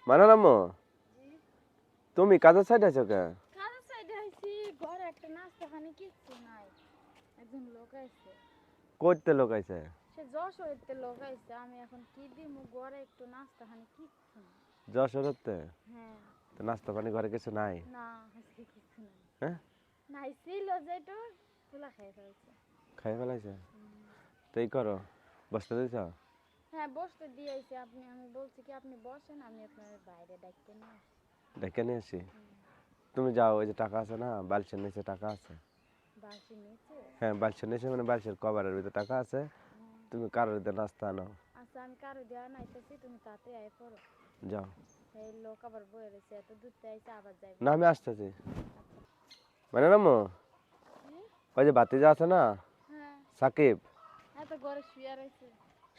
মানে আম্মু তুমি কাজের সাইড আছো কে? কাজের সাইডে আইছি, ঘরে একটা নাস্তা পানি কিচ্ছু নাই। একজন লোক আইছে। কইতে লোক আইছে? সে যশোরেতে লোক আইছে, আমি এখন কি দিমু, ঘরে একটু নাস্তা পানি কিচ্ছু নাই। যশোরেতে? হ্যাঁ। তো নাস্তা পানি ঘরে কিছু নাই? না, আজকে কিছু নাই। হ্যাঁ? নাই ছিল যেটা খোলা খেয়ে ফেলছে। খাই ফেলাইছে? তো এই করো, বসতে দিছ? হ্যাঁ, বসতে দিয়ে আইছি। আমি বলছি কি আপনি বসেন, আমি আপনার বাইরে ডাইকে নিয়ে আসি। ডেকে নিয়ে আসি? তুমি যাও, ওই যে টাকা আছে না, বালিশের নিচে টাকা আছে। বাসি নিচে? হ্যাঁ, বালিশের নিচে মানে বালিশের কভারের ভিতরে টাকা আছে। তুমি কারোর দিয়ে নাস্তা আনো। আচ্ছা, আমি কারো দেওয়া নাইতেছি, তুমি তাতে আয় পড়ো। যাও। এই লোক আবার বয়ে রয়েছে, এত দূর থেকে আইছে, আবার যাইব। না, আমি আসতেছি। আচ্ছা। মানে আম্মু, ওই যে ভাতিজা আছে না, হ্যাঁ। সাকিব, এত ঘরে শুয়ে রয়েছে।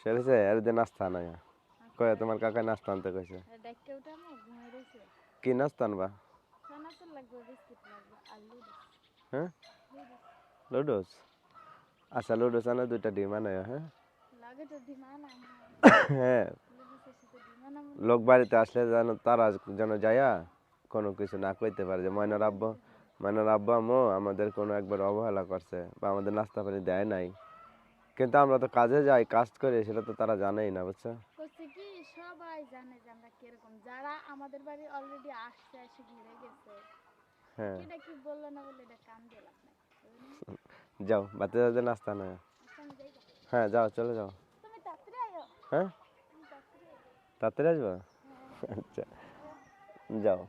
সেরেছে এর দিয়ে নাস্তা আনায়। আচ্ছা, কয়ে তোমার কাকা নাস্তা আনতে কইছে। ডাইকে উঠামো, ঘুমাই রয়েছে। কি নাস্তা আনবা? চানাচুর লাগবে, বিস্কিট লাগবে, আর লুডুস। হ্যাঁ, লুডুস লুডুস? আচ্ছা, লুডুস আনো, 2টা ডিম আনায়। হ্যাঁ লাগে তো ডিমান আমার। হ্যাঁ, লুডুসের সাথে ডিমান আমার। লোক বাড়িতে আসলে যেন তারা যেন যাইয়া কোনো কিছু না কইতে পারে যে ময়নার আব্বা আম্মু আমাদের কোনো একবার অবহেলা করছে বা আমাদের নাস্তা পানি দেয় নাই। কিন্তু আমরা তো কাজে যাই, কাজ করি, সেটা তো তারা জানেই না, বুঝছো? করছে কি, সবাই জানে যে আমরা কিরকম, যারা আমাদের বাড়ি অলরেডি আসছে, এসে ঘুরে গেছে। হ্যাঁ, এটা কি বললো না বলে এটা কান দিয়ে লাভ নাই। যাও বাচ্চাদের নাস্তা নয়। আচ্ছা, আমি যাই। হ্যাঁ, যাও, চলে যাও। তুমি তাড়াতাড়ি আয়ো। হ্যাঁ, তুমি তাড়াতাড়ি আয়ো। তাড়াতাড়ি আসবা? হ্যাঁ। আচ্ছা, যাও।